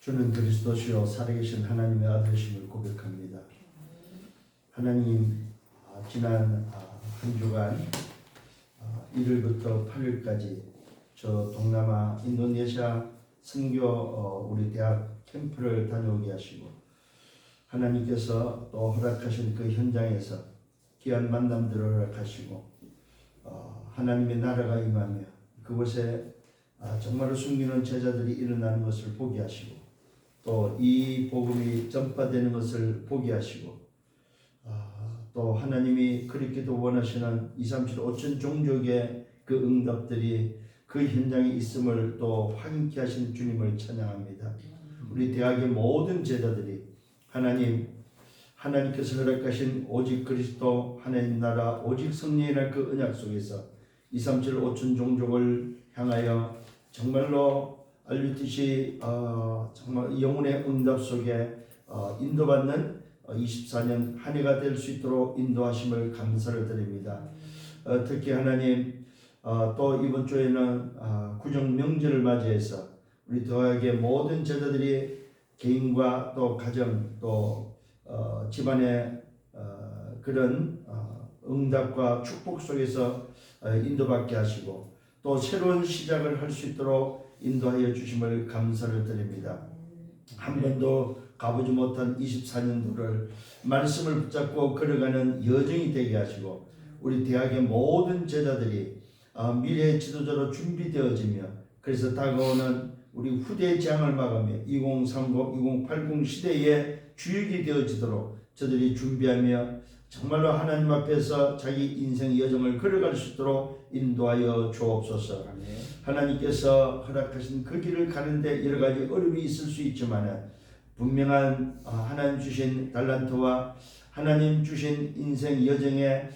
주는 그리스도시요 살아계신 하나님의 아들이심을 고백합니다. 하나님, 지난 한 주간 1일부터 8일까지 저 동남아 인도네시아 선교 우리 대학 캠프를 다녀오게 하시고, 하나님께서 또 허락하신 그 현장에서 귀한 만남들을 허락하시고, 하나님의 나라가 임하며 그곳에 정말로 숨기는 제자들이 일어나는 것을 보게 하시고, 또 이 복음이 전파되는 것을 보게 하시고, 또 하나님이 그렇게도 원하시는 2, 3, 7, 5천 종족의 그 응답들이 그 현장에 있음을 또 확인케 하신 주님을 찬양합니다. 우리 대학의 모든 제자들이 하나님께서 허락하신 오직 그리스도 하나님 나라 오직 성령이라는 그 언약 속에서 2, 3, 7, 5천 종족을 향하여 정말로 알류듯이 정말 영혼의 응답 속에 인도받는 24년 한 해가 될 수 있도록 인도하심을 감사를 드립니다. 특히 하나님, 또 이번 주에는 구정 명절을 맞이해서 우리 대학의 모든 제자들이 개인과 또 가정 또 집안의 그런 응답과 축복 속에서 인도받게 하시고, 또 새로운 시작을 할 수 있도록 인도하여 주심을 감사를 드립니다. 한 번도 가보지 못한 24년도를 말씀을 붙잡고 걸어가는 여정이 되게 하시고, 우리 대학의 모든 제자들이 미래의 지도자로 준비되어지며, 그래서 다가오는 우리 후대의 재앙을 막으며 2030, 2080 시대의 주역이 되어지도록 저들이 준비하며 정말로 하나님 앞에서 자기 인생 여정을 걸어갈 수 있도록 인도하여 주옵소서. 하나님께서 허락하신 그 길을 가는데 여러 가지 어려움이 있을 수 있지만, 분명한 하나님 주신 달란트와 하나님 주신 인생 여정의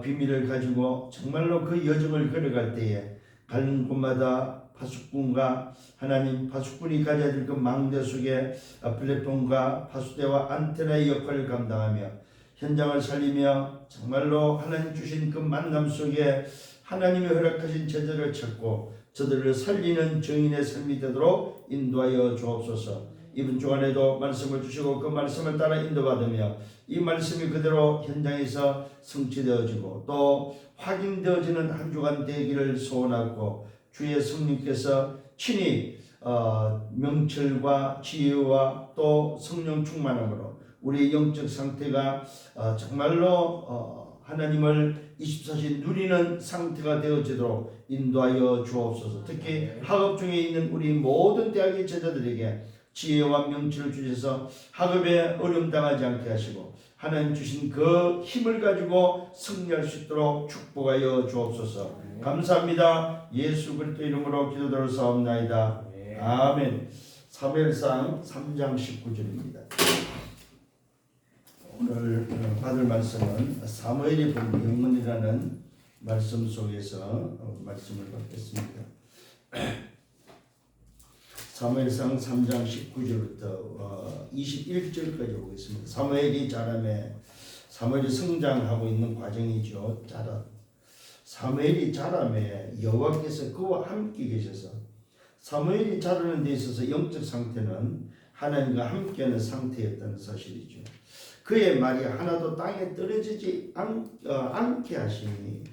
비밀을 가지고 정말로 그 여정을 걸어갈 때에 가는 곳마다 파수꾼과 하나님 파수꾼이 가져야 될 그 망대 속에 플랫폼과 파수대와 안테나의 역할을 감당하며 현장을 살리며 정말로 하나님 주신 그 만남 속에 하나님이 허락하신 제자를 찾고 저들을 살리는 증인의 삶이 되도록 인도하여 주옵소서. 이번 주간에도 말씀을 주시고 그 말씀을 따라 인도받으며 이 말씀이 그대로 현장에서 성취되어지고 또 확인되어지는 한 주간 되기를 소원하고, 주의 성령께서 친히 명철과 지혜와 또 성령 충만함으로 우리의 영적 상태가 정말로 하나님을 24시 누리는 상태가 되어지도록 인도하여 주옵소서. 특히 학업 중에 있는 우리 모든 대학의 제자들에게 지혜와 명철을 주셔서 학업에 어려움 당하지 않게 하시고 하나님 주신 그 힘을 가지고 승리할 수 있도록 축복하여 주옵소서. 감사합니다. 예수 그리스도 이름으로 기도드렸사옵나이다. 아멘. 사무엘상 3장 19절입니다. 오늘 받을 말씀은 사무엘이 본 영문이라는 말씀 속에서 말씀을 받겠습니다. 사무엘상 3장 19절부터 21절까지 보겠습니다. 사무엘이 자라매, 사무엘이 성장하고 있는 과정이죠. 사무엘이 자라매 여호와께서 그와 함께 계셔서, 사무엘이 자라는 데 있어서 영적 상태는 하나님과 함께하는 상태였다는 사실이죠. 그의 말이 하나도 땅에 떨어지지 않게 하시니,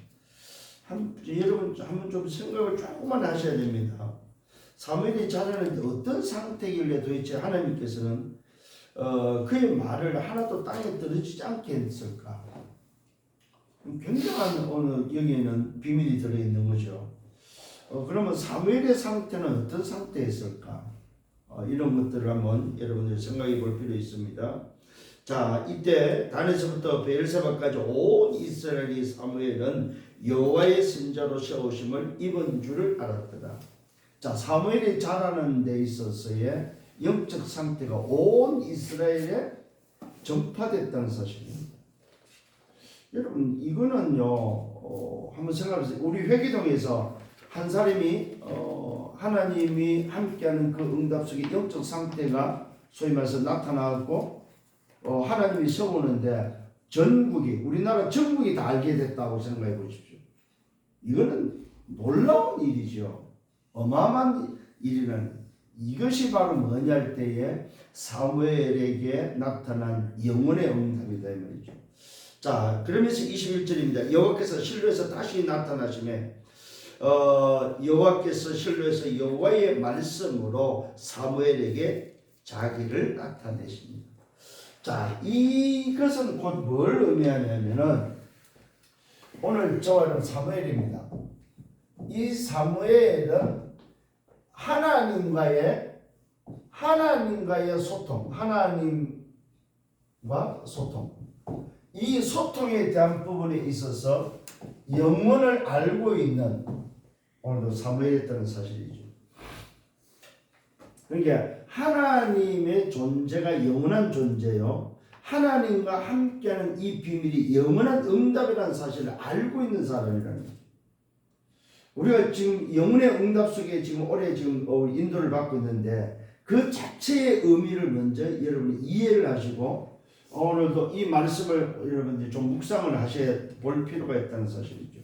여러분 한번 좀 생각을 조금만 하셔야 됩니다. 사무엘이 자라는데 어떤 상태길래 도대체 하나님께서는 그의 말을 하나도 땅에 떨어지지 않게 했을까? 굉장한 오늘 여기에는 비밀이 들어있는 거죠. 그러면 사무엘의 상태는 어떤 상태였을까? 이런 것들을 한번 여러분들이 생각해 볼 필요 있습니다. 자, 이때 단에서부터 베엘세바까지 온 이스라엘이 사무엘은 여호와의 선자로 세우심을 입은 줄을 알았더라. 자, 사무엘이 자라는 데 있어서의 영적 상태가 온 이스라엘에 전파됐다는 사실입니다. 여러분, 이거는요, 한번 생각해보세요. 우리 회기동에서 한 사람이 하나님이 함께하는 그 응답 속에 영적 상태가 소위 말해서 나타나고 하나님이 세우는데 전국이, 우리나라 전국이 다 알게 됐다고 생각해 보십시오. 이거는 놀라운 일이죠. 어마어마한 일이라는, 이것이 바로 뭐냐 할 때에 사무엘에게 나타난 영혼의 응답이다 이 말이죠. 자, 그러면서 21절입니다. 여호와께서 실로에서 다시 나타나시매 여호와께서 실로에서 여호와의 말씀으로 사무엘에게 자기를 나타내십니다. 자, 이것은 곧 뭘 의미하냐면은 오늘 저와는 사무엘입니다. 이 사무엘은 하나님과의 소통, 하나님과 소통, 이 소통에 대한 부분에 있어서 영혼을 알고 있는 오늘도 사무엘이었다는 사실이죠. 그러니까 하나님의 존재가 영원한 존재요, 하나님과 함께하는 이 비밀이 영원한 응답이라는 사실을 알고 있는 사람이라는 거죠. 우리가 지금 영혼의 응답 속에 지금 올해 지금 인도를 받고 있는데 그 자체의 의미를 먼저 여러분이 이해를 하시고 오늘도 이 말씀을 여러분들이 좀 묵상을 하셔야 볼 필요가 있다는 사실이죠.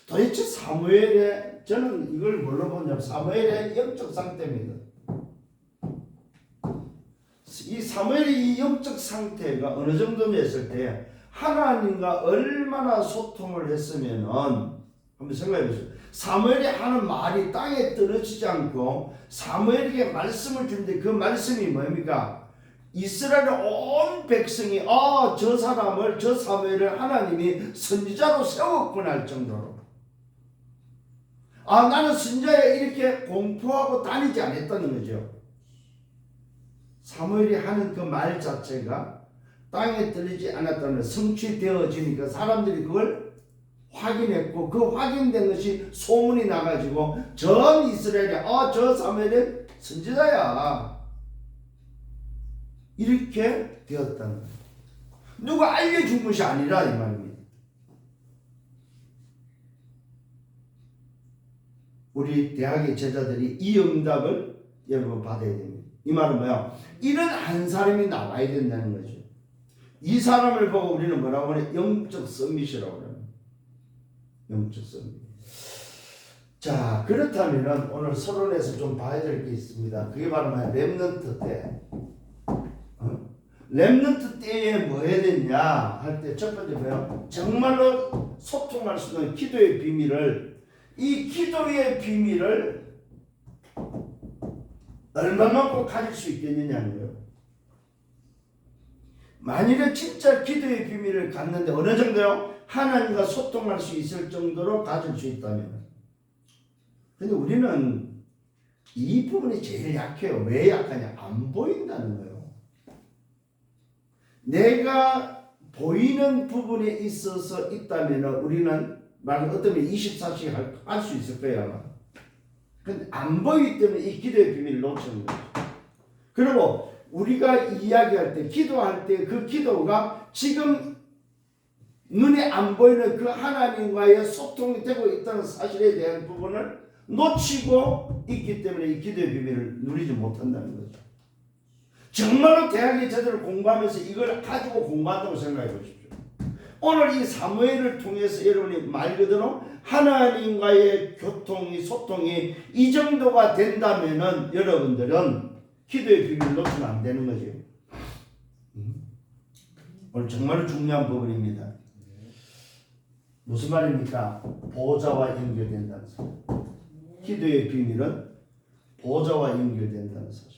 도대체 사무엘의, 저는 이걸 뭘로 보냐면 사무엘의 영적 상태입니다. 이 사무엘의 이 영적 상태가 어느 정도였을 때 하나님과 얼마나 소통을 했으면은 한번 생각해 보세요. 사무엘이 하는 말이 땅에 떨어지지 않고 사무엘에게 말씀을 주는데 그 말씀이 뭡니까? 이스라엘 온 백성이 저 사람을, 저 사무엘을 하나님이 선지자로 세웠구나 할 정도로 나는 선지자야 이렇게 공포하고 다니지 않았다는 거죠. 사무엘이 하는 그 말 자체가 땅에 떨리지 않았다는, 성취되어지니까 사람들이 그걸 확인했고 그 확인된 것이 소문이 나가지고 전 이스라엘이 저 사무엘은 선지자야 이렇게 되었다는 거예요. 누가 알려준 것이 아니라 이 말입니다. 우리 대학의 제자들이 이 응답을 여러분 받아야 됩니다. 이 말은 뭐야? 이런 한 사람이 나와야 된다는 거죠. 이 사람을 보고 우리는 뭐라고 하냐? 영적 서밋이라고 합니다. 영적 서밋. 자, 그렇다면 오늘 서론에서 좀 봐야 될 게 있습니다. 그게 바로 뭐야? 렘넌트 때. 렘넌트 때에 뭐 해야 되냐 할 때 첫 번째 뭐야? 정말로 소통할 수 있는 기도의 비밀을, 이 기도의 비밀을 얼마만큼 가질 수 있겠느냐는 거예요. 만일에 진짜 기도의 비밀을 갖는데 어느 정도요? 하나님과 소통할 수 있을 정도로 가질 수 있다면. 근데 우리는 이 부분이 제일 약해요. 왜 약하냐? 안 보인다는 거예요. 내가 보이는 부분에 있어서 있다면 우리는 말 어떤 24시간 할 수 있을 거예요 아마. 근데 안 보이기 때문에 이 기도의 비밀을 놓치는 거죠. 그리고 우리가 이야기할 때, 기도할 때 그 기도가 지금 눈에 안 보이는 그 하나님과의 소통이 되고 있다는 사실에 대한 부분을 놓치고 있기 때문에 이 기도의 비밀을 누리지 못한다는 거죠. 정말로 대학에 제대로 공부하면서 이걸 가지고 공부한다고 생각해 보십시오. 오늘 이 사무엘을 통해서 여러분이 말 그대로 하나님과의 교통이, 소통이 이 정도가 된다면은 여러분들은 기도의 비밀을 놓치면 안 되는 거죠. 오늘 정말 중요한 부분입니다. 무슨 말입니까? 보좌와 연결된다는 사실. 기도의 비밀은 보좌와 연결된다는 사실.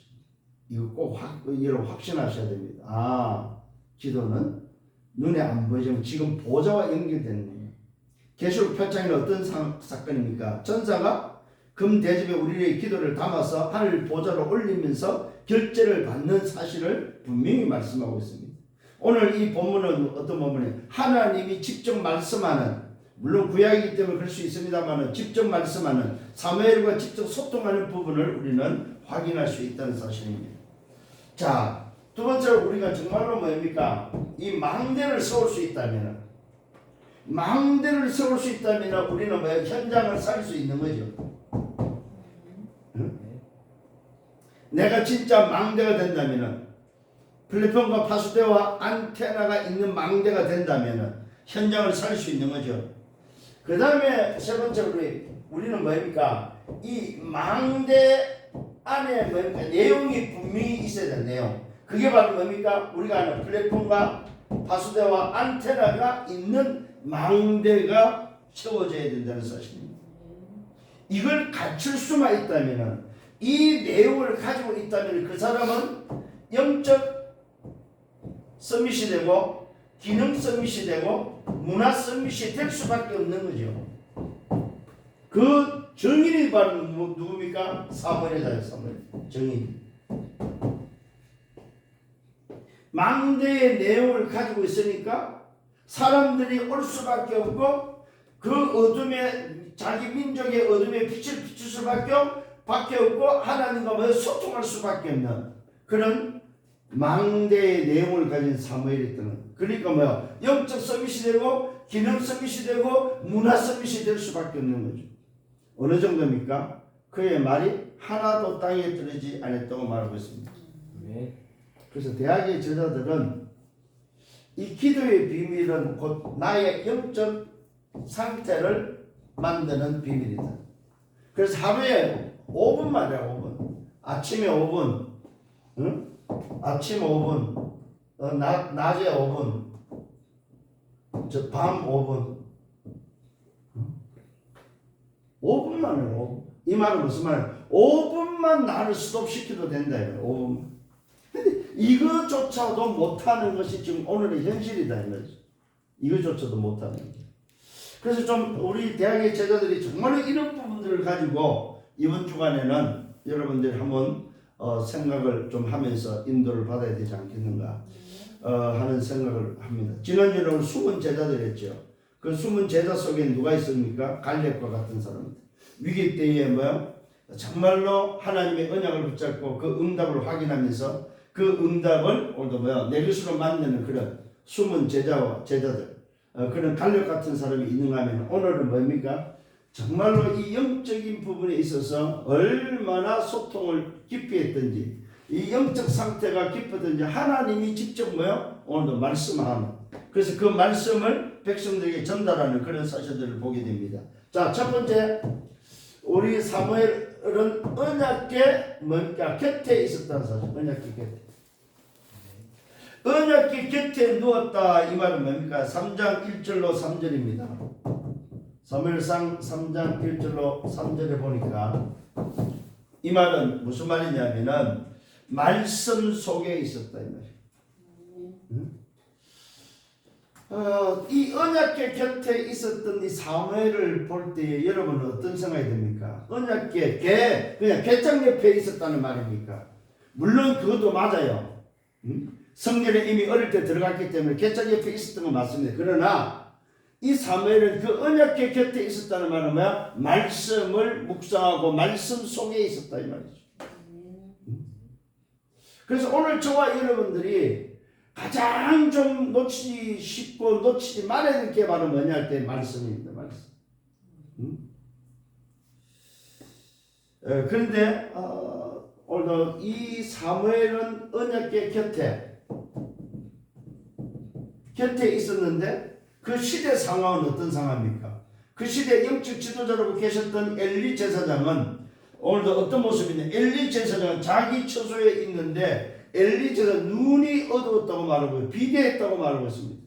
이거 꼭 여러분 확신하셔야 됩니다. 기도는 눈에 안 보이지만 지금 보좌와 연결되는 거예요. 계시록 8장에는 어떤 사건입니까? 천사가 금 대접에 우리의 기도를 담아서 하늘 보좌로 올리면서 결제를 받는 사실을 분명히 말씀하고 있습니다. 오늘 이 본문은 어떤 본문이에요? 하나님이 직접 말씀하는, 물론 구약이기 때문에 그럴 수 있습니다만 직접 말씀하는, 사무엘과 직접 소통하는 부분을 우리는 확인할 수 있다는 사실입니다. 자, 두 번째로 우리가 정말로 뭡니까? 이 망대를 세울 수 있다면, 우리는 뭐 현장을 살 수 있는 거죠. 응? 내가 진짜 망대가 된다면, 플랫폼과 파수대와 안테나가 있는 망대가 된다면 현장을 살 수 있는 거죠. 그 다음에 세 번째로 우리는 뭡니까? 이 망대 안에 뭡니까? 내용이 분명히 있어야 되는 내용. 그게 바로 뭡니까? 우리가 아는 플랫폼과 파수대와 안테나가 있는 망대가 채워져야 된다는 사실입니다. 이걸 갖출 수만 있다면, 이 내용을 가지고 있다면 그 사람은 영적 서밋이 되고 기능 서밋이 되고 문화 서밋이 될 수밖에 없는 거죠. 그 정인이 바로 누굽니까? 사무엘이다. 사무엘 정인. 망대의 내용을 가지고 있으니까 사람들이 올 수밖에 없고 그 어둠에 자기 민족의 어둠에 빛을 비출 수밖에 없고 하나님과 소통할 수밖에 없는 그런 망대의 내용을 가진 사무엘이 있다는. 그러니까 뭐야? 영적 서밋이 되고 기능 서밋이 되고 문화 서밋이 될 수밖에 없는 거죠. 어느 정도입니까? 그의 말이 하나도 땅에 떨어지지 않았다고 말하고 있습니다. 그래서 대학의 저자들은 이 기도의 비밀은 곧 나의 영적 상태를 만드는 비밀이다. 그래서 하루에 5분만 해. 5분. 아침에 5분, 응? 아침 5분, 낮에 5분, 밤 5분. 5분만 해. 5분. 이 말은 무슨 말이야? 5분만 나를 스톱시켜도 된다. 5분만. 근데 이거조차도 못하는 것이 지금 오늘의 현실이다. 이거조차도 못하는 거죠. 그래서 좀 우리 대학의 제자들이 정말로 이런 부분들을 가지고 이번 주간에는 여러분들이 한번 생각을 좀 하면서 인도를 받아야 되지 않겠는가 하는 생각을 합니다. 지난주에는 숨은 제자들이었죠. 그 숨은 제자 속에 누가 있습니까? 갈렙과 같은 사람입니다. 위기 때에 뭐요? 정말로 하나님의 언약을 붙잡고 그 응답을 확인하면서 그 응답을 오늘도 뭐요? 내 것으로 만드는 그런 숨은 제자들 그런 갈렙 같은 사람이 있는가 하면 오늘은 뭡니까? 정말로 이 영적인 부분에 있어서 얼마나 소통을 깊이 했든지 이 영적 상태가 깊었든지 하나님이 직접 뭐요? 오늘도 말씀하는 그래서 그 말씀을 백성들에게 전달하는 그런 사실들을 보게 됩니다. 자, 첫 번째 우리 사무엘은 언약궤 뭔가 곁에 있었다는 사실. 언약궤 곁에. 언약궤 곁에 누웠다 이 말은 뭡니까? 3장 1절로 3절입니다. 사무엘상 3장 1절로 3절에 보니까 이 말은 무슨 말이냐면은 말씀 속에 있었다 이 말이에요. 이 언약궤 곁에 있었던 이 사무엘을 볼 때 여러분은 어떤 생각이 듭니까? 언약궤 그냥 궤장 옆에 있었다는 말입니까? 물론 그것도 맞아요. 성전에 이미 어릴 때 들어갔기 때문에 궤장 옆에 있었던 건 맞습니다. 그러나 이 사무엘은 그 언약궤 곁에 있었다는 말은 뭐야? 말씀을 묵상하고 말씀 속에 있었다 이 말이죠. 그래서 오늘 저와 여러분들이 가장 좀 놓치기 쉽고 놓치지 말아야 될 게 바로 뭐냐 할 때 말씀입니다. 말씀. 그런데 오늘 이 사무엘은 언약궤 곁에 있었는데 그 시대 상황은 어떤 상황입니까? 그 시대 영적 지도자로 계셨던 엘리 제사장은 오늘도 어떤 모습이냐? 엘리 제사장은 자기 처소에 있는데 엘리 제사장 눈이 어두웠다고 말하고 비대했다고 말하고 있습니다.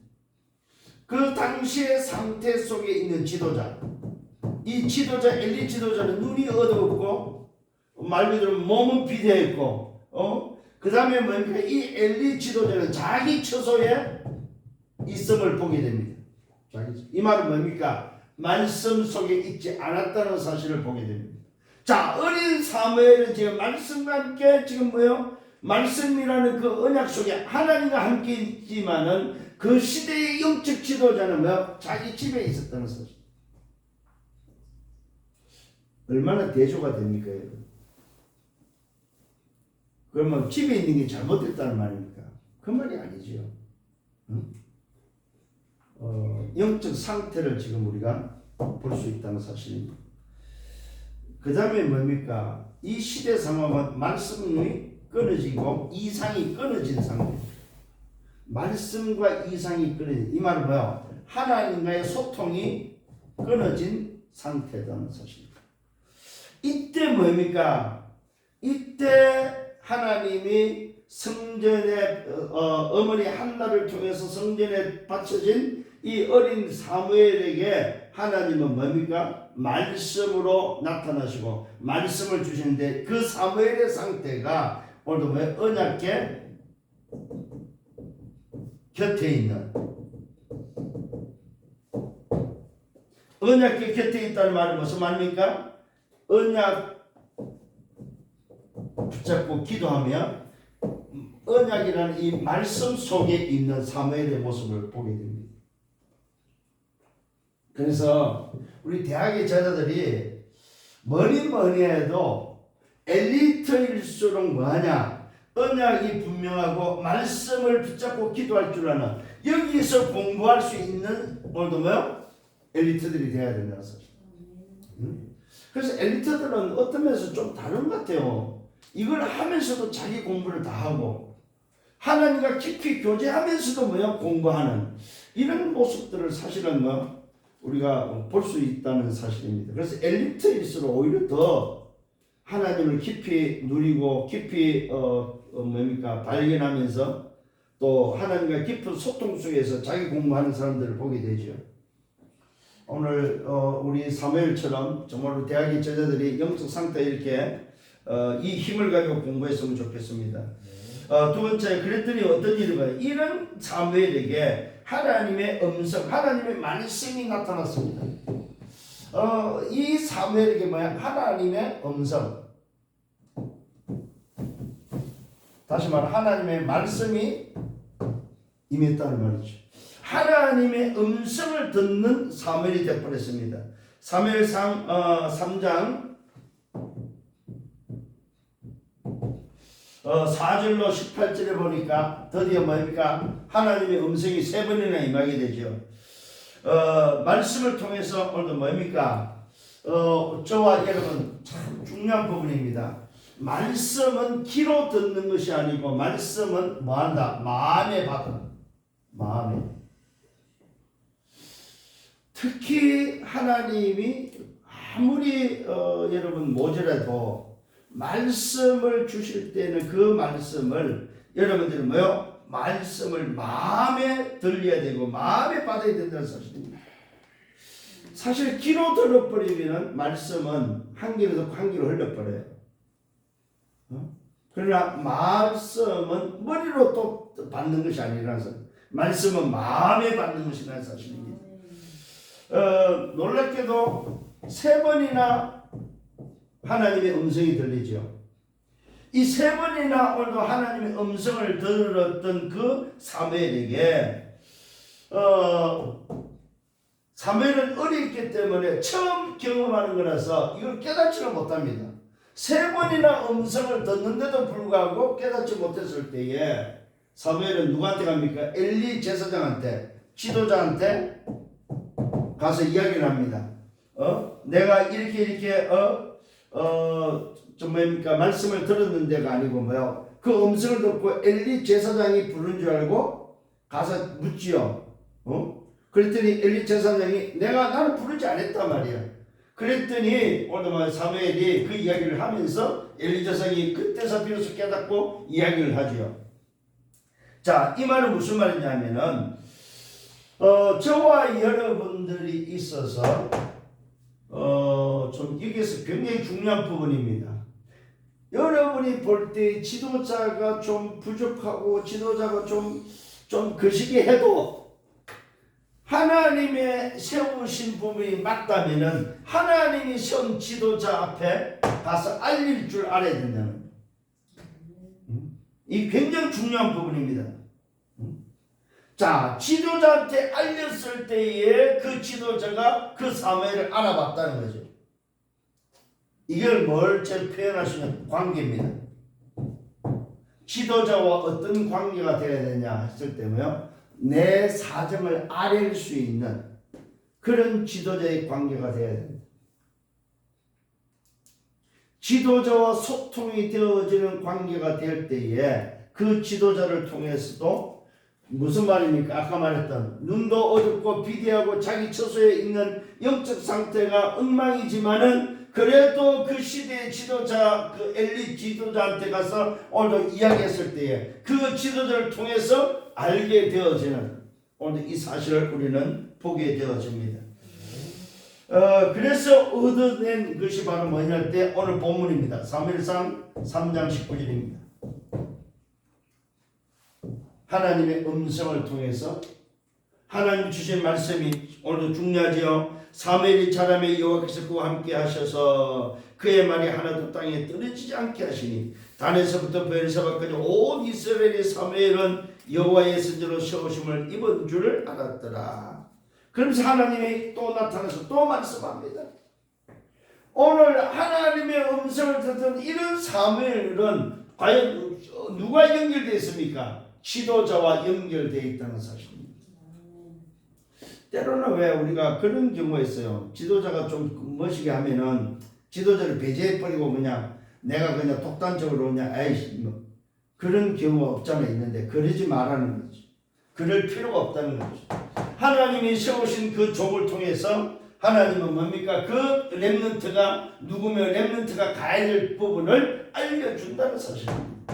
그 당시의 상태 속에 있는 지도자, 이 지도자 엘리 지도자는 눈이 어두웠고 말 그대로 몸은 비대했고 그 다음에 뭡니까? 이 엘리 지도자는 자기 처소에 있음을 보게 됩니다. 이 말은 뭡니까? 말씀 속에 있지 않았다는 사실을 보게 됩니다. 자, 어린 사무엘은 지금 말씀과 함께 지금 뭐요? 말씀이라는 그 언약 속에 하나님과 함께 있지만은 그 시대의 영적 지도자는 뭐요? 자기 집에 있었다는 사실. 얼마나 대조가 됩니까, 여러분? 그러면 집에 있는 게 잘못됐다는 말입니까? 그 말이 아니죠. 영적 상태를 지금 우리가 볼 수 있다는 사실입니다. 그 다음에 뭡니까? 이 시대 상황은 말씀이 끊어지고 이상이 끊어진 상태. 말씀과 이상이 끊어진 이 말은 뭐야? 하나님과의 소통이 끊어진 상태라는 사실입니다. 이때 뭡니까? 이때 하나님이 성전에 어머니 한나를 통해서 성전에 바쳐진 이 어린 사무엘에게 하나님은 뭡니까? 말씀으로 나타나시고 말씀을 주시는데 그 사무엘의 상태가 오늘도 왜 언약궤 곁에 있는 언약궤 곁에 있다는 말은 무슨 말입니까? 언약 붙잡고 기도하면 언약이라는 이 말씀 속에 있는 사무엘의 모습을 보게 됩니다. 그래서 우리 대학의 제자들이 뭐니 해도 엘리트일수록 뭐하냐? 언약이 분명하고 말씀을 붙잡고 기도할 줄 아는 여기서 공부할 수 있는 오늘도 뭐요? 엘리트들이 돼야 된다는 사실. 그래서 엘리트들은 어떤 면에서 좀 다른 것 같아요. 이걸 하면서도 자기 공부를 다 하고 하나님과 깊이 교제하면서도 뭐야? 공부하는 이런 모습들을 사실은 뭐 우리가 볼 수 있다는 사실입니다. 그래서 엘리트일수록 오히려 더 하나님을 깊이 누리고 깊이 뭡니까? 발견하면서 또 하나님과 깊은 소통 속에서 자기 공부하는 사람들을 보게 되죠. 오늘 우리 사무엘처럼 정말로 대학의 제자들이 영적 상태에 이렇게 이 힘을 가지고 공부했으면 좋겠습니다. 두 번째, 그랬더니 어떤 일이 봐요? 이런 사무엘에게 하나님의 음성, 하나님의 말씀이 나타났습니다. 이 사무엘에게 뭐야? 하나님의 음성. 다시 말해 하나님의 말씀이 임했다는 말이죠. 하나님의 음성을 듣는 사무엘이 되어버렸습니다. 사무엘상 3장 4절로 18절에 보니까 드디어 뭡니까? 하나님의 음성이 세 번이나 임하게 되죠. 말씀을 통해서 오늘도 뭡니까? 저와 여러분 참 중요한 부분입니다. 말씀은 귀로 듣는 것이 아니고 말씀은 뭐한다? 마음에 받아. 마음에. 특히 하나님이 아무리 여러분 모자라도 말씀을 주실 때는 그 말씀을 여러분들은 뭐요? 말씀을 마음에 들려야 되고 마음에 받아야 된다는 사실입니다. 사실 귀로 들어버리면 말씀은 한 귀로 듣고 한 귀로 흘러버려요. 그러나 말씀은 머리로 또 받는 것이 아니라서 말씀은 마음에 받는 것이라는 사실입니다. 놀랍게도 세 번이나 하나님의 음성이 들리죠. 이 세 번이나 오늘도 하나님의 음성을 들었던 그 사무엘에게 사무엘은 어렸기 때문에 처음 경험하는 거라서 이걸 깨닫지를 못합니다. 세 번이나 음성을 듣는데도 불구하고 깨닫지 못했을 때에 사무엘은 누구한테 갑니까? 엘리 제사장한테, 지도자한테 가서 이야기를 합니다. 내가 이렇게 좀 뭡니까? 말씀을 들었는 데가 아니고 뭐요? 그 음성을 듣고 엘리 제사장이 부른 줄 알고 가서 묻지요. 그랬더니 엘리 제사장이 나는 부르지 않았단 말이야. 그랬더니 오늘 사무엘이 그 이야기를 하면서 엘리 제사장이 그때서 비로소 깨닫고 이야기를 하지요. 자, 이 말은 무슨 말이냐면은 저와 여러분들이 있어서 좀 여기서 굉장히 중요한 부분입니다. 여러분이 볼 때 지도자가 좀 부족하고 지도자가 좀 거시기 해도 하나님의 세우신 부분이 맞다면은 하나님이 세운 지도자 앞에 가서 알릴 줄 알아야 된다는 이 굉장히 중요한 부분입니다. 자, 지도자한테 알렸을 때에 그 지도자가 그 사무엘을 알아봤다는 거죠. 이걸 뭘 제일 표현할 수 있는 관계입니다. 지도자와 어떤 관계가 되어야 되냐 했을 때면요, 내 사정을 아뢰일 수 있는 그런 지도자의 관계가 되어야 됩니다. 지도자와 소통이 되어지는 관계가 될 때에 그 지도자를 통해서도 무슨 말입니까? 아까 말했던 눈도 어둡고 비대하고 자기 처소에 있는 영적 상태가 엉망이지만은 그래도 그 시대의 지도자, 그 엘리 지도자한테 가서 오늘도 이야기했을 때에 그 지도자를 통해서 알게 되어지는 오늘 이 사실을 우리는 보게 되어집니다. 그래서 얻어낸 것이 바로 뭐냐 할 때 오늘 본문입니다. 사무엘상 3장 19절입니다. 하나님의 음성을 통해서 하나님 주신 말씀이 오늘도 중요하지요. 사무엘이 자라매 여호와께서 그와 함께 하셔서 그의 말이 하나도 땅에 떨어지지 않게 하시니 단에서부터 베르사바까지 온 이스라엘의 사무엘은 여호와의 선지로 세우심을 입은 줄을 알았더라. 그러면서 하나님이 또 나타나서 또 말씀합니다. 오늘 하나님의 음성을 듣던 이런 사무엘은 과연 누가 연결되어 있습니까? 지도자와 연결되어 있다는 사실입니다. 때로는 왜 우리가 그런 경우가 있어요. 지도자가 좀 멋지게 하면은 지도자를 배제해버리고 그냥 내가 그냥 독단적으로 그냥 에이씨 뭐 그런 경우가 없잖아 있는데 그러지 말라는 거죠. 그럴 필요가 없다는 거죠. 하나님이 세우신 그 종을 통해서 하나님은 뭡니까? 그 렘넌트가 누구며 렘넌트가 가야 될 부분을 알려준다는 사실입니다.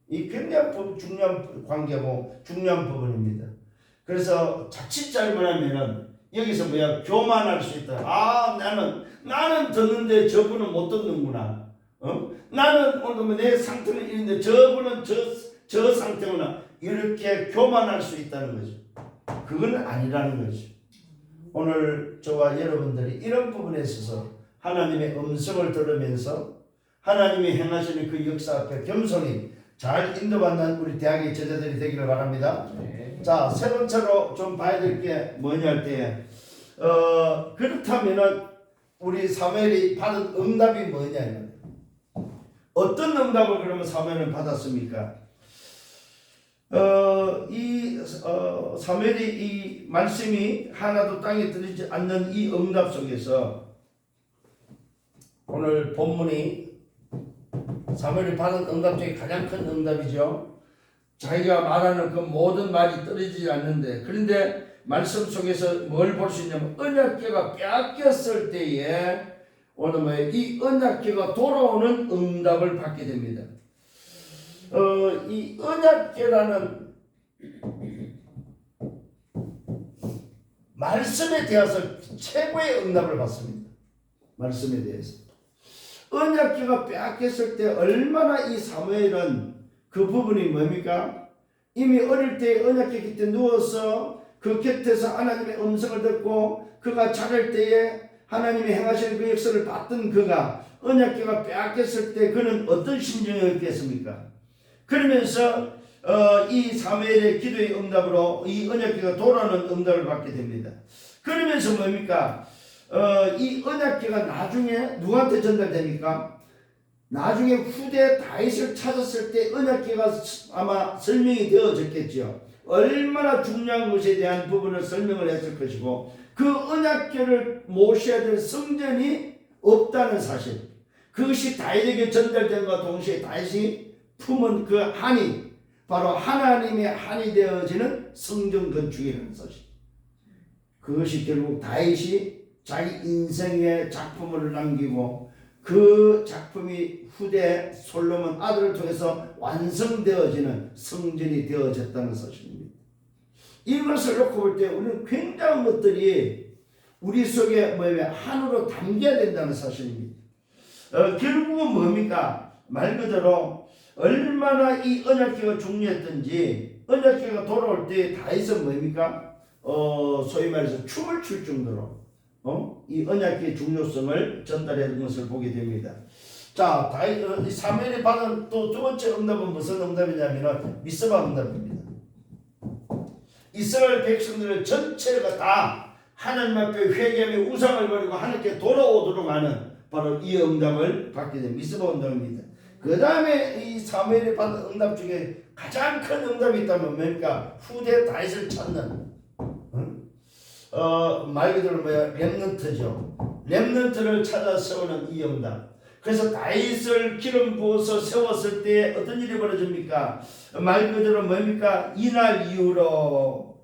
이 굉장히 중요한 관계고 중요한 부분입니다. 그래서 자칫 잘못하면은 여기서 뭐야 교만할 수 있다. 아 나는 듣는데 저분은 못 듣는구나. 나는 오늘 내 상태는 이런데 저분은 저 상태구나. 이렇게 교만할 수 있다는 거죠. 그건 아니라는 거죠. 오늘 저와 여러분들이 이런 부분에 있어서 하나님의 음성을 들으면서 하나님이 행하시는 그 역사 앞에 겸손히 잘 인도받는 우리 대학의 제자들이 되기를 바랍니다. 네. 자, 세 번째로 좀 봐야 될 게 뭐냐 할 때, 그렇다면은 우리 사무엘이 받은 응답이 뭐냐? 어떤 응답을 그러면 사무엘은 받았습니까? 사무엘이 이 말씀이 하나도 땅에 들리지 않는 이 응답 속에서 오늘 본문이 사무엘이 받은 응답 중에 가장 큰 응답이죠. 자기가 말하는 그 모든 말이 떨어지지 않는데 그런데 말씀 속에서 뭘 볼 수 있냐면 언약궤가 빼앗겼을 때에 오늘 이 언약궤가 돌아오는 응답을 받게 됩니다. 이 언약궤라는 말씀에 대해서 최고의 응답을 받습니다. 말씀에 대해서. 언약궤가 빼앗겼을 때 얼마나 이 사무엘은 그 부분이 뭡니까? 이미 어릴 때 언약궤 곁에 누워서 그 곁에서 하나님의 음성을 듣고 그가 자랄 때에 하나님이 행하시는 그 역사를 봤던 그가 언약궤가 빼앗겼을 때 그는 어떤 심정이었겠습니까? 그러면서 이 사무엘의 기도의 응답으로 이 언약궤가 돌아오는 응답을 받게 됩니다. 그러면서 뭡니까? 이 언약궤가 나중에 누구한테 전달됩니까? 나중에 후대 다윗을 찾았을 때 언약궤가 아마 설명이 되어졌겠죠. 얼마나 중요한 것에 대한 부분을 설명을 했을 것이고 그 언약궤를 모셔야 될 성전이 없다는 사실, 그것이 다윗에게 전달된과 동시에 다윗이 품은 그 한이 바로 하나님의 한이 되어지는 성전 건축이라는 사실, 그것이 결국 다윗이 자기 인생의 작품을 남기고 그 작품이 후대 솔로몬 아들을 통해서 완성되어지는 성전이 되어졌다는 사실입니다. 이것을 놓고 볼 때 우리는 굉장한 것들이 우리 속에 한으로 담겨야 된다는 사실입니다. 결국은 뭡니까? 말 그대로 얼마나 이 언약궤가 중요했던지 언약궤가 돌아올 때 다윗은 뭡니까? 소위 말해서 춤을 출 정도로 이 언약궤의 중요성을 전달했던 것을 보게 됩니다. 자, 사무엘이 받은 또 두 번째 응답은 무슨 응답이냐면 미스바 응답입니다. 이스라엘 백성들 전체가 다 하나님 앞에 회개하며 우상을 버리고 하나님께 돌아오도록 하는 바로 이 응답을 받게 됩니다. 미스바 응답입니다. 그 다음에 이 사무엘이 받은 응답 중에 가장 큰 응답이 있다면 뭡니까? 후대 다윗을 찾는 말 그대로 렘넌트죠. 렘넌트를 찾아 세우는 이 응답. 그래서 다윗을 기름 부어서 세웠을 때 어떤 일이 벌어집니까? 말 그대로 뭡니까? 이날 이후로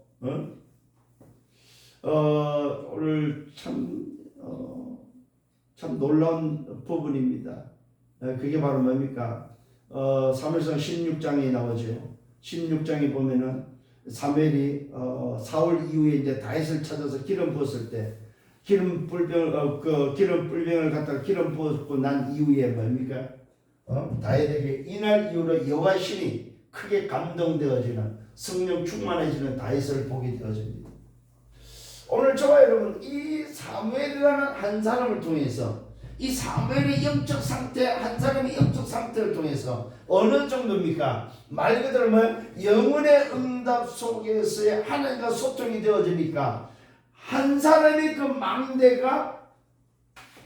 오늘 참 참 놀라운 부분입니다. 그게 바로 뭡니까? 사무엘상 16장에 나오죠. 16장에 보면은 사무엘이 사울 이후에 이제 다윗을 찾아서 기름 부었을 때 기름 뿔병을 갖다가 기름 부었고 난 이후에 뭡니까? 다윗에게 이날 이후로 여호와 신이 크게 감동되어지는 성령 충만해지는 다윗을 보게 되어집니다. 오늘 저와 여러분 이 사무엘이라는 한 사람을 통해서 이 사무엘의 영적 상태 한 사람의 영적 상태를 통해서 어느 정도입니까? 말 그대로 영혼의 응답 속에서의 하나님과 소통이 되어지니까 한 사람의 그 망대가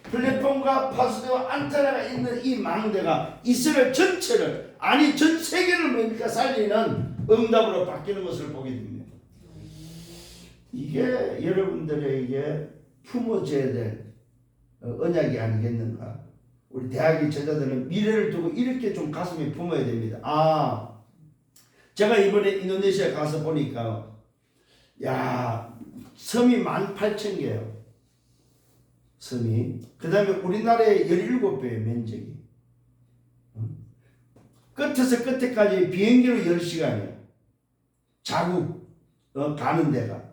플랫폼과 파수대와 안테나가 있는 이 망대가 이스라엘 전체를 아니 전 세계를 뭡니까 살리는 응답으로 바뀌는 것을 보게 됩니다. 이게 여러분들에게 품어져야 될 언약이 아니겠는가? 우리 대학의 제자들은 미래를 두고 이렇게 좀 가슴에 품어야 됩니다. 제가 이번에 인도네시아 가서 보니까 섬이 18,000개예요. 섬이. 그 다음에 우리나라의 17배의 면적이. 끝에서 끝에까지 비행기로 10시간이에요. 자국 가는 데가.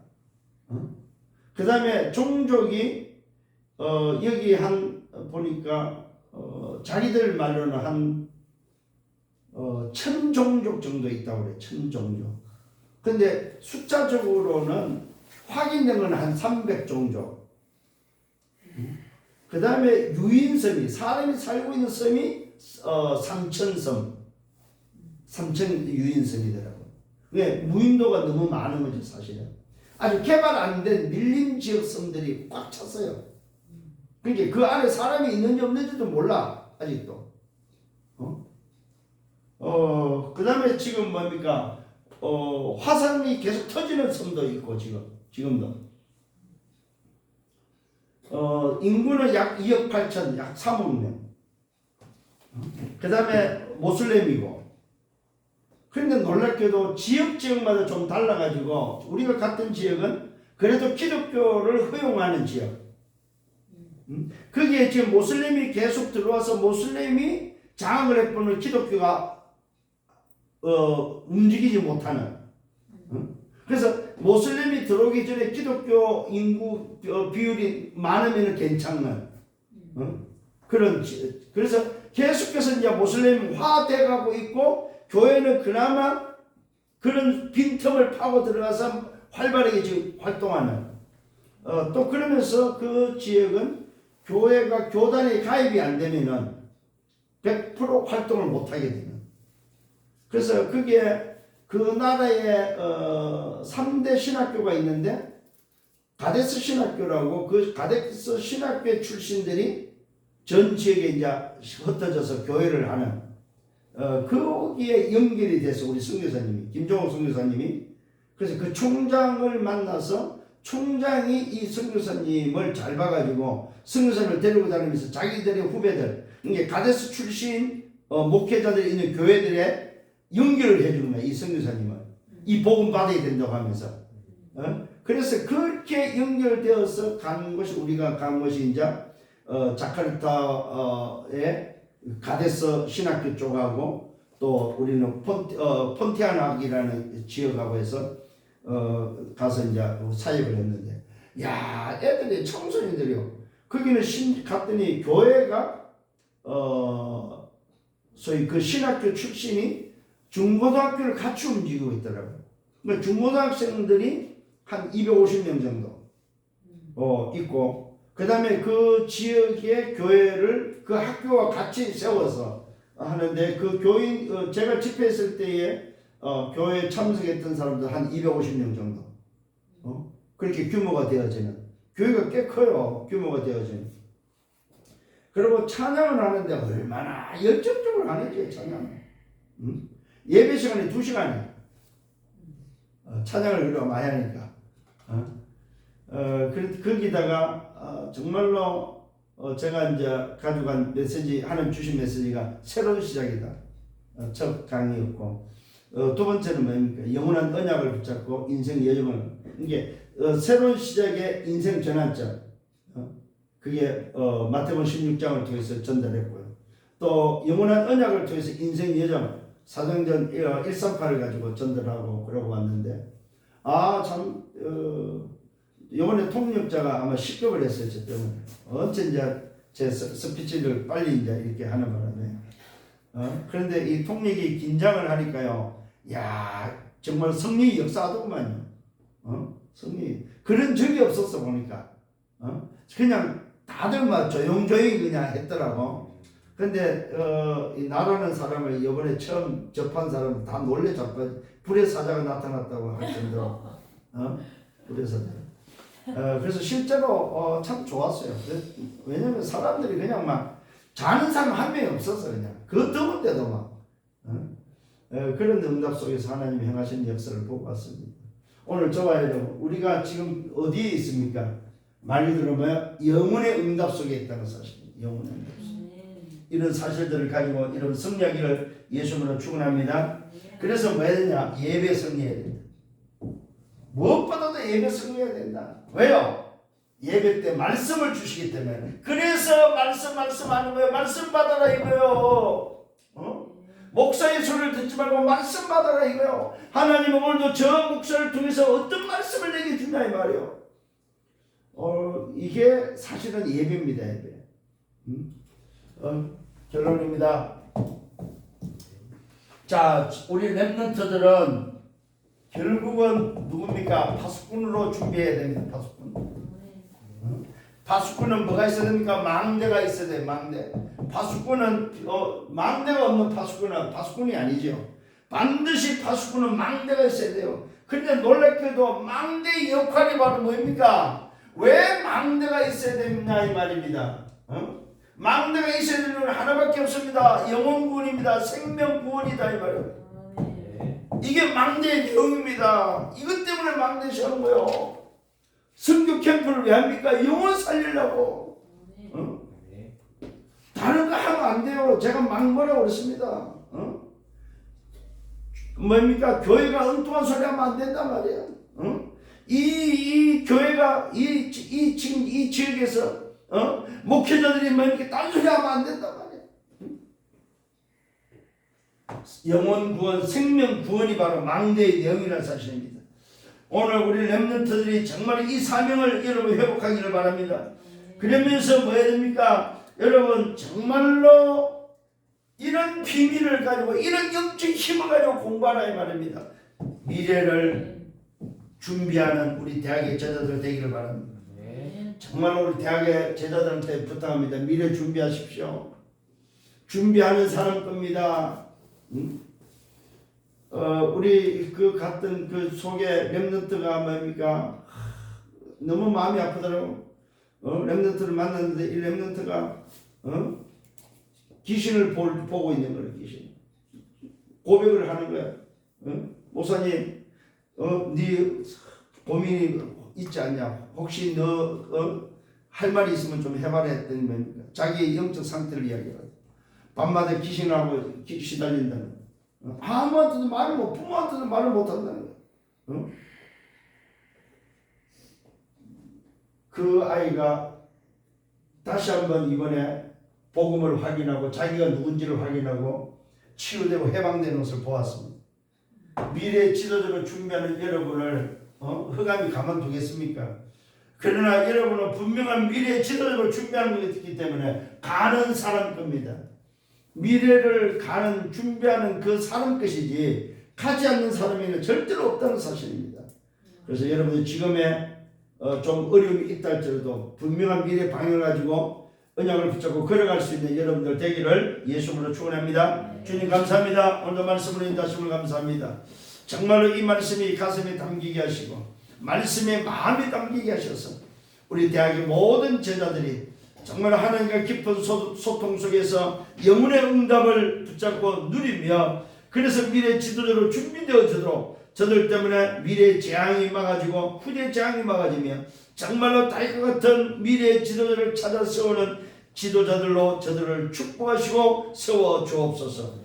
그 다음에 종족이 여기 보니까 자기들 말로는 한 1000종족 정도 있다고 그래요. 1000종족. 근데 숫자적으로는 확인된 건 한 300종족. 그 다음에 유인섬이 사람이 살고 있는 섬이 3000섬 3000 유인섬이더라고요. 왜? 무인도가 너무 많은 거죠 사실은. 아주 개발 안 된 밀림 지역 섬들이 꽉 찼어요. 그러니까 그 안에 사람이 있는지 없는지도 몰라 아직도. 그 다음에 지금 뭡니까? 화산이 계속 터지는 섬도 있고 지금도. 인구는 약 2억 8천, 약 3억 명. 그 다음에 모슬렘이고. 그런데 놀랍게도 지역마다 좀 달라가지고 우리가 갔던 지역은 그래도 기독교를 허용하는 지역. 거기에 지금 모슬렘이 계속 들어와서 모슬렘이 장악을 해보는 기독교가 움직이지 못하는. 그래서 모슬렘이 들어오기 전에 기독교 인구 비율이 많으면 괜찮은 그런 그래서 계속해서 이제 모슬렘화돼가고 있고 교회는 그나마 그런 빈틈을 파고 들어가서 활발하게 지금 활동하는 또 그러면서 그 지역은 교회가 교단에 가입이 안 되면은 100% 활동을 못 하게 되는. 그래서 그게 그 나라에 3대 신학교가 있는데 가데스 신학교라고 그 가데스 신학교 출신들이 전 지역에 이제 흩어져서 교회를 하는 거기에 연결이 돼서 우리 선교사님이 김종옥 선교사님이 그래서 그 총장을 만나서 총장이 이 선교사님을 잘 봐가지고 선교사님을 데리고 다니면서 자기들의 후배들 이게 가데스 출신 목회자들이 있는 교회들에 연결을 해주는 거야 이 선교사님은 이 복음 받아야 된다고 하면서 그래서 그렇게 연결되어서 간 것이 우리가 간 것이 이제 자카르타의 가데스 신학교 쪽하고 또 우리는 폰티아나이라는 지역하고 해서 가서 이제 사역을 했는데 야 애들이 청소년들이요 거기는 갔더니 교회가 소위 그 신학교 출신이 중고등학교를 같이 움직이고 있더라고요. 그러니까 중고등학생들이 한 250명 정도 있고 그 다음에 그 지역의 교회를 그 학교와 같이 세워서 하는데 그 교인 제가 집회했을 때에 교회에 참석했던 사람들 한 250명 정도 그렇게 규모가 되어지는 교회가 꽤 커요. 규모가 되어지는. 그리고 찬양을 하는데 얼마나 열정적으로 하는지 찬양. 예배 시간이 2시간이야. 찬양을 그렇게 많이 하니까. 거기다가 정말로 제가 이제 가져간 메시지 하나님 주신 메시지가 새로운 시작이다. 첫 강의였고 두 번째는 뭡니까? 영원한 언약을 붙잡고 인생 여정을 이게 새로운 시작의 인생 전환점. 그게 마태복음 16장을 통해서 전달했고요. 또 영원한 언약을 통해서 인생 예정 사도행전 138을 가지고 전달하고 그러고 왔는데 참 이번에 통역자가 아마 식겁을 했어요. 저 때문에 언제 이제 제 스피치를 빨리 이제 이렇게 하는 바람에 그런데 이 통역이 긴장을 하니까요. 야 정말 성령이 역사하더구만요. 성령이 그런 적이 없었어 보니까 그냥 다들 막 조용조용히 그냥 했더라고. 근데 이 나라는 사람을 이번에 처음 접한 사람은 다 놀래 자빠지 불의 사자가 나타났다고 할 정도로 불의 사자. 그래서 실제로 참 좋았어요. 왜냐면 사람들이 그냥 막 자는 사람 한 명이 없었어 그냥 그 더운데도 막 그런 응답 속에서 하나님이 행하신 역사를 보고 왔습니다. 오늘 저와 여러분 우리가 지금 어디에 있습니까? 말 그대로 뭐야? 영혼의 응답 속에 있다는 사실입니다. 영혼의 응답 속에. 이런 사실들을 가지고 이런 승리하기를 예수님으로 축원합니다. 그래서 뭐 해야 되냐? 예배 승리해야 된다. 무엇보다도 예배 승리해야 된다. 왜요? 예배 때 말씀을 주시기 때문에. 그래서 말씀하는 거예요. 말씀 받아라 이거요. 목사의 소리를 듣지 말고 말씀 받아라 이거요. 하나님은 오늘도 저 목사를 통해서 어떤 말씀을 내게 주냐 이 말이요. 이게 사실은 예배입니다. 예배. 결론입니다. 자, 우리 렘넌트들은 결국은 누굽니까? 파수꾼으로 준비해야 됩니다. 파수꾼. 파수꾼은 뭐가 있어야 됩니까? 망대가 있어야 돼요. 망대. 파수꾼은 망대가 없는 파수꾼은 파수꾼이 아니죠. 반드시 파수꾼은 망대가 있어야 돼요. 근데 놀랍게도 망대의 역할이 바로 뭡니까? 왜 망대가 있어야 되느냐 이 말입니다. 망대가 있어야 되는 건 하나밖에 없습니다. 영혼 구원입니다. 생명 구원이다 이 말이에요. 이게 망대의 내용입니다. 이것 때문에 망대 시하는 거예요. 선교 캠프를 왜 합니까? 영혼 살리려고. 다른 거 하면 안 돼요. 제가 막 뭐라고 그랬습니다. 뭡니까? 교회가 엉뚱한 소리 하면 안 된단 말이에요. 이 교회가 이 지역에서 목회자들이 뭡니까? 딴소리 하면 안 된단 말이에요. 영혼 구원, 생명 구원이 바로 망대의 내용이라는 사실입니다. 오늘 우리 렘넌트들이 정말 이 사명을 여러분 회복하기를 바랍니다. 그러면서 뭐 해야 됩니까? 여러분 정말로 이런 비밀을 가지고 이런 영적 힘을 가지고 공부하라 이 말입니다. 미래를 준비하는 우리 대학의 제자들 되기를 바랍니다. 정말 우리 대학의 제자들한테 부탁합니다. 미래 준비하십시오. 준비하는 사람 겁니다. 우리 그 갔던 그 속에 렘넌트가 뭡니까? 너무 마음이 아프더라고. 렘넌트를 만났는데 이 렘넌트가 귀신을 보고 있는 거예요. 귀신. 고백을 하는 거야. 목사님, 네 고민이 있지 않냐? 혹시 너 할 말이 있으면 좀 해봐라 했더니 뭡니까? 자기의 영적 상태를 이야기하고 밤마다 귀신하고 시달린다는 거야. 아무한테도 말을 못, 부모한테도 말을 못 한다는 거야. 그 아이가 다시 한번 이번에 복음을 확인하고 자기가 누군지를 확인하고 치유되고 해방되는 것을 보았습니다. 미래의 지도자를 준비하는 여러분을 흑암이 가만두겠습니까? 그러나 여러분은 분명한 미래의 지도자를 준비하는 것이기 때문에 가는 사람 겁니다. 미래를 가는 준비하는 그 사람 것이지 가지 않는 사람에는 절대로 없다는 사실입니다. 그래서 여러분들 지금의 좀 어려움이 있다 할지라도 분명한 미래 방향을 가지고 언약을 붙잡고 걸어갈 수 있는 여러분들 되기를 예수님으로 축원합니다. 주님 감사합니다. 오늘도 말씀으로 인도하심을 감사합니다. 정말로 이 말씀이 가슴에 담기게 하시고 말씀에 마음에 담기게 하셔서 우리 대학의 모든 제자들이 정말 하나님과 깊은 소통 속에서 영혼의 응답을 붙잡고 누리며 그래서 미래의 지도자로 준비되어지도록 저들 때문에 미래의 재앙이 막아지고 후대의 재앙이 막아지며 정말로 다윗과 같은 미래의 지도자를 찾아 세우는 지도자들로 저들을 축복하시고 세워 주옵소서.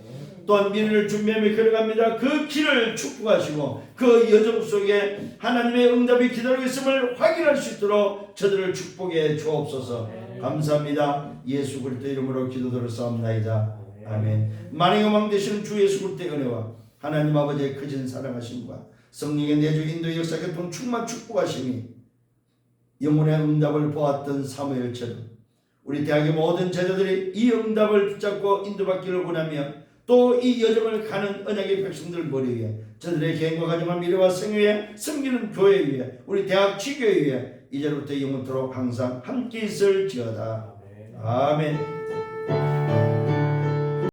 또한 미래를 준비하며 걸어갑니다. 그 길을 축복하시고 그 여정 속에 하나님의 응답이 기다리고 있음을 확인할 수 있도록 저들을 축복해 주옵소서. 감사합니다. 예수 그리스도 이름으로 기도드렸사옵나이다. 아멘. 만왕의 왕 되시는 주 예수 그리스도의 은혜와 하나님 아버지의 크신 사랑하심과 성령의 내주 인도 역사 교통 충만 축복하심이 영혼의 응답을 보았던 사무엘처럼 우리 대학의 모든 제자들이 이 응답을 붙잡고 인도받기를 원하며 또 이 여정을 가는 언약의 백성들 머리 위에 저들의 개인과 가정과 미래와 생 위에 섬기는 교회 위에 우리 대학 지교회 위에 이제부터 영원토록 항상 함께 있을지어다. 아멘.